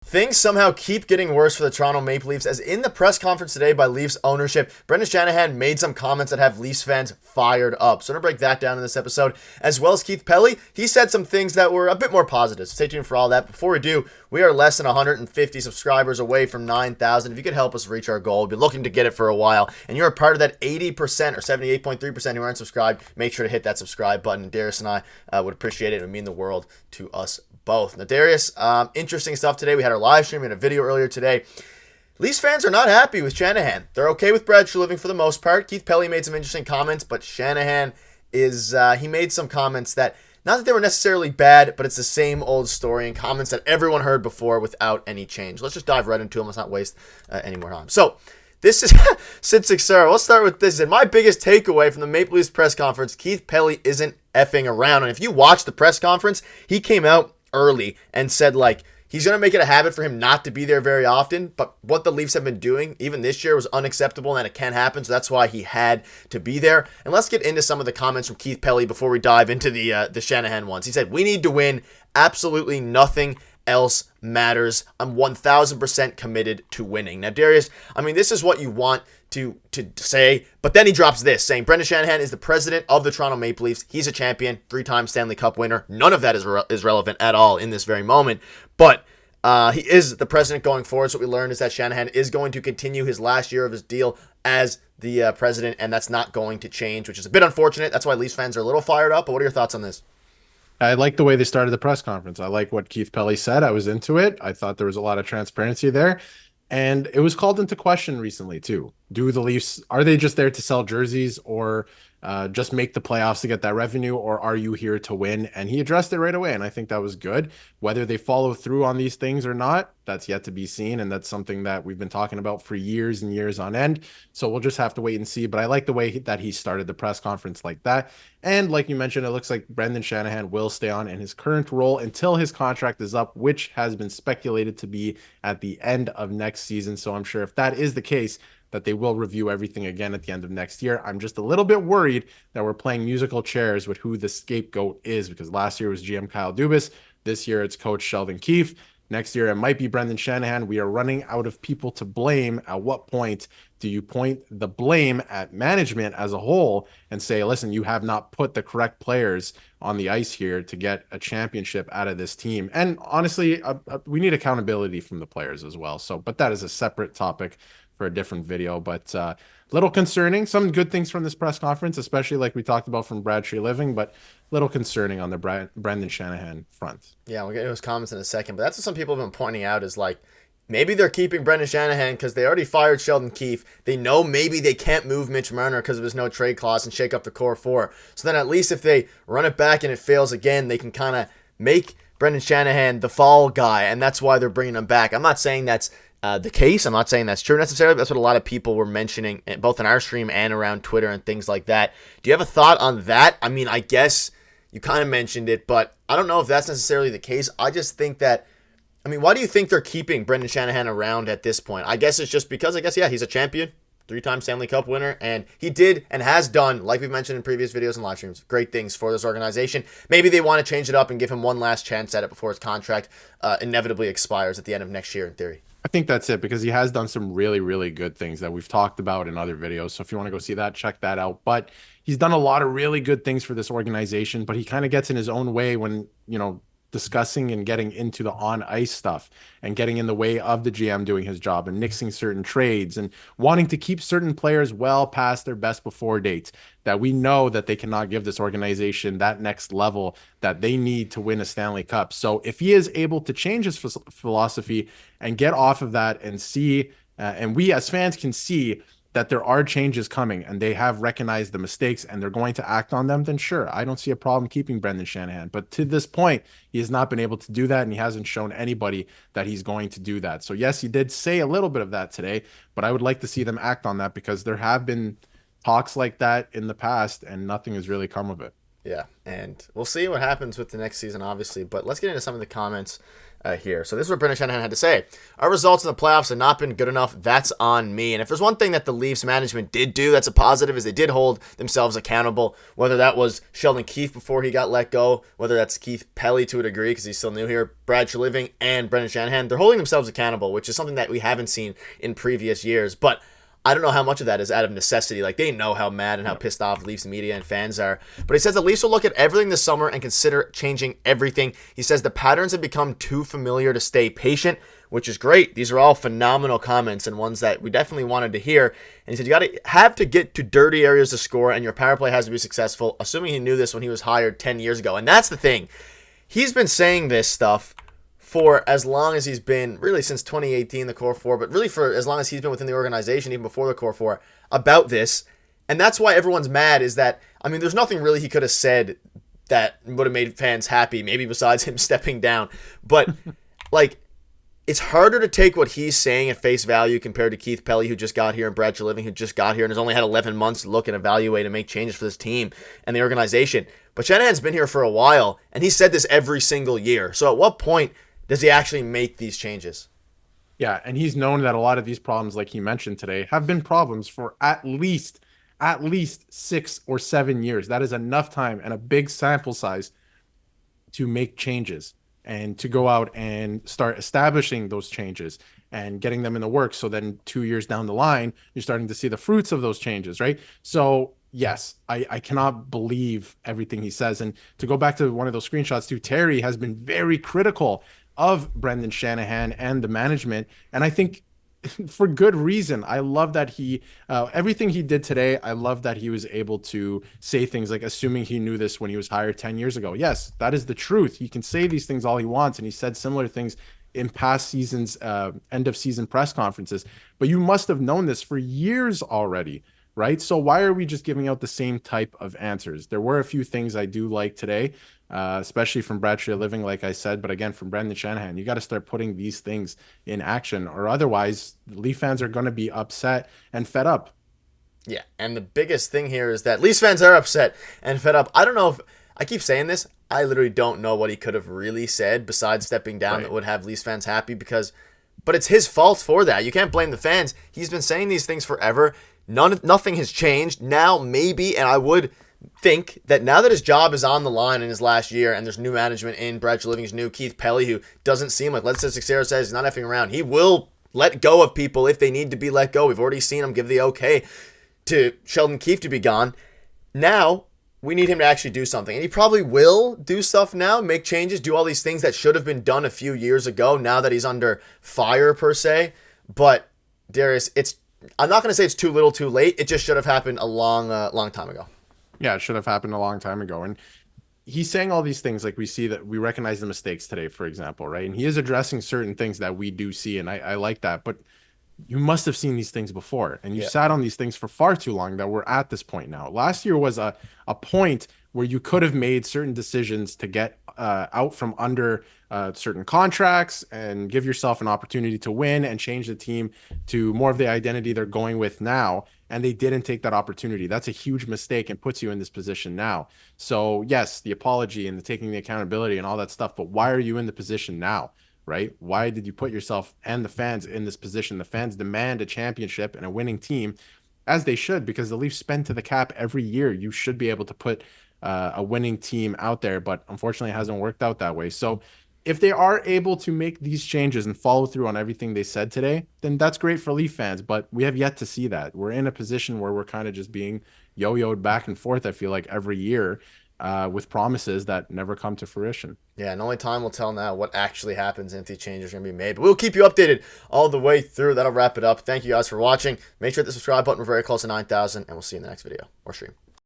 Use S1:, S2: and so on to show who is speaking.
S1: Things somehow keep getting worse for the Toronto Maple Leafs, as in the press conference today by Leafs ownership, Brendan Shanahan made some comments that have Leafs fans fired up. So I'm going to break that down in this episode, as well as Keith Pelley. He said some things that were a bit more positive. Stay tuned for all that. Before we do, we are less than 150 subscribers away from 9,000. If you could help us reach our goal, we've been looking to get it for a while, and you're a part of that 80% or 78.3% who aren't subscribed, make sure to hit that subscribe button. Darius and I would appreciate it. It would mean the world to us both. Now, Darius, interesting stuff today. We had our live stream. We had a video earlier today. Leafs fans are not happy with Shanahan. They're okay with Brad Living for the most part. Keith Pelley made some interesting comments, but Shanahan he made some comments that, not that they were necessarily bad, but it's the same old story and comments that everyone heard before without any change. Let's just dive right into them. Let's not waste any more time. So, this is Sid Sixera. Let's start with this. And my biggest takeaway from the Maple Leafs press conference, Keith Pelley isn't effing around. And if you watch the press conference, he came out early and said, like, he's going to make it a habit for him not to be there very often, but what the Leafs have been doing, even this year, was unacceptable, and it can happen, so that's why he had to be there. And let's get into some of the comments from Keith Pelley before we dive into the Shanahan ones. He said, "We need to win. Absolutely nothing else matters. I'm 1,000% committed to winning." Now, Darius, I mean, this is what you want to say, but then he drops this, saying Brendan Shanahan is the president of the Toronto Maple Leafs. He's a champion, 3-time Stanley Cup winner. None of that is relevant at all in this very moment, but he is the president going forward. So what we learned is that Shanahan is going to continue his last year of his deal as the president, and that's not going to change, which is a bit unfortunate. That's why Leafs fans are a little fired up, but what are your thoughts on this?
S2: I like the way they started the press conference. I like what Keith Pelley said. I was into it. I thought there was a lot of transparency there. And it was called into question recently, too. Do the Leafs, are they just there to sell jerseys or just make the playoffs to get that revenue, or are you here to win? And he addressed it right away, and I think that was good. Whether they follow through on these things or not, that's yet to be seen, and that's something that we've been talking about for years and years on end. So we'll just have to wait and see. But I like the way that he started the press conference like that. And like you mentioned, it looks like Brendan Shanahan will stay on in his current role until his contract is up, which has been speculated to be at the end of next season. So I'm sure if that is the case, that they will review everything again at the end of next year. I'm just a little bit worried that we're playing musical chairs with who the scapegoat is, because last year was GM Kyle Dubas. This year it's Coach Sheldon Keefe. Next year it might be Brendan Shanahan. We are running out of people to blame. At what point do you point the blame at management as a whole and say, listen, you have not put the correct players on the ice here to get a championship out of this team? And honestly, we need accountability from the players as well. So, but that is a separate topic for a different video, but little concerning. Some good things from this press conference, especially like we talked about from Brad Living, but little concerning on the Brendan Shanahan front.
S1: Yeah, we'll get into his comments in a second, but that's what some people have been pointing out is like, maybe they're keeping Brendan Shanahan because they already fired Sheldon Keefe. They know maybe they can't move Mitch Marner because of his no trade clause and shake up the core four. So then at least if they run it back and it fails again, they can kind of make Brendan Shanahan the fall guy, and that's why they're bringing him back. I'm not saying that's the case. I'm not saying that's true necessarily, but that's what a lot of people were mentioning, both in our stream and around Twitter and things like that. Do you have a thought on that? I mean, I guess you kind of mentioned it, but I don't know if that's necessarily the case. I just think that, I mean, why do you think they're keeping Brendan Shanahan around at this point? I guess it's just because, he's a champion, 3-time Stanley Cup winner, and he did and has done, like we've mentioned in previous videos and live streams, great things for this organization. Maybe they want to change it up and give him one last chance at it before his contract inevitably expires at the end of next year, in theory.
S2: I think that's it, because he has done some really, really good things that we've talked about in other videos. So if you want to go see that, check that out. But he's done a lot of really good things for this organization, but he kind of gets in his own way when, discussing and getting into the on-ice stuff and getting in the way of the GM doing his job and nixing certain trades and wanting to keep certain players well past their best before dates, that we know that they cannot give this organization that next level that they need to win a Stanley Cup. So if he is able to change his philosophy and get off of that and see, and we as fans can see that there are changes coming and they have recognized the mistakes and they're going to act on them, then sure, I don't see a problem keeping Brendan Shanahan. But to this point, he has not been able to do that, and he hasn't shown anybody that he's going to do that. So yes, he did say a little bit of that today, but I would like to see them act on that, because there have been talks like that in the past and nothing has really come of it.
S1: Yeah, and we'll see what happens with the next season, obviously. But let's get into some of the comments here. So this is what Brendan Shanahan had to say. Our results in the playoffs have not been good enough. That's on me. And if there's one thing that the Leafs management did do that's a positive is they did hold themselves accountable, whether that was Sheldon Keefe before he got let go, whether that's Keith Pelley to a degree because he's still new here, Brad Treliving, and Brendan Shanahan. They're holding themselves accountable, which is something that we haven't seen in previous years. But I don't know how much of that is out of necessity. Like, they know how mad and how pissed off Leafs media and fans are. But he says the Leafs will look at everything this summer and consider changing everything. He says the patterns have become too familiar to stay patient, which is great. These are all phenomenal comments and ones that we definitely wanted to hear. And he said you have to get to dirty areas to score, and your power play has to be successful, assuming he knew this when he was hired 10 years ago. And that's the thing. He's been saying this stuff for as long as he's been, really since 2018, the Core 4, but really for as long as he's been within the organization, even before the Core 4, about this. And that's why everyone's mad is that, I mean, there's nothing really he could have said that would have made fans happy, maybe besides him stepping down. But, like, it's harder to take what he's saying at face value compared to Keith Pelley, who just got here, and Brad Treliving, who just got here and has only had 11 months to look and evaluate and make changes for this team and the organization. But Shanahan's been here for a while, and he said this every single year. So at what point does he actually make these changes?
S2: Yeah, and he's known that a lot of these problems, like he mentioned today, have been problems for at least 6 or 7 years. That is enough time and a big sample size to make changes and to go out and start establishing those changes and getting them in the works. So then 2 years down the line, you're starting to see the fruits of those changes, right? So yes, I cannot believe everything he says. And to go back to one of those screenshots too, Terry has been very critical of Brendan Shanahan and the management. And I think for good reason. I love that he, everything he did today, I love that he was able to say things like, assuming he knew this when he was hired 10 years ago. Yes, that is the truth. He can say these things all he wants. And he said similar things in past seasons, end of season press conferences. But you must have known this for years already, right? So why are we just giving out the same type of answers? There were a few things I do like today, especially from Brad Treliving, like I said, but again, from Brendan Shanahan, you got to start putting these things in action, or otherwise the Leaf fans are going to be upset and fed up.
S1: Yeah, and the biggest thing here is that Leafs fans are upset and fed up. I don't know if, I keep saying this, I literally don't know what he could have really said besides stepping down that would have Leafs fans happy, but it's his fault for that. You can't blame the fans. He's been saying these things forever. Nothing has changed. Now, maybe, and I would think that now that his job is on the line in his last year and there's new management in Brad Treliving's new Keith Pelley, who doesn't seem like, let's say Sixero says he's not effing around. He will let go of people if they need to be let go. We've already seen him give the okay to Sheldon Keefe to be gone. Now, we need him to actually do something. And he probably will do stuff now, make changes, do all these things that should have been done a few years ago now that he's under fire, per se. But, Darius, I'm not going to say it's too little too late. It just should have happened a long time ago.
S2: Yeah, it should have happened a long time ago. And he's saying all these things, like we see that we recognize the mistakes today, for example, right? And he is addressing certain things that we do see, and I like that. But you must have seen these things before, and you sat on these things for far too long that we're at this point now. Last year was a point where you could have made certain decisions to get out from under certain contracts and give yourself an opportunity to win and change the team to more of the identity they're going with now. And they didn't take that opportunity. That's a huge mistake and puts you in this position now. So yes, the apology and the taking the accountability and all that stuff, but why are you in the position now? Right? Why did you put yourself and the fans in this position? The fans demand a championship and a winning team, as they should, because the Leafs spend to the cap every year. You should be able to put a winning team out there, but unfortunately it hasn't worked out that way. So if they are able to make these changes and follow through on everything they said today, then that's great for Leaf fans, but we have yet to see that. We're in a position where we're kind of just being yo-yoed back and forth, I feel like, every year. With promises that never come to fruition.
S1: Yeah, and only time will tell now what actually happens and if these changes are going to be made. But we'll keep you updated all the way through. That'll wrap it up. Thank you guys for watching. Make sure to hit the subscribe button. We're very close to 9,000, and we'll see you in the next video or stream.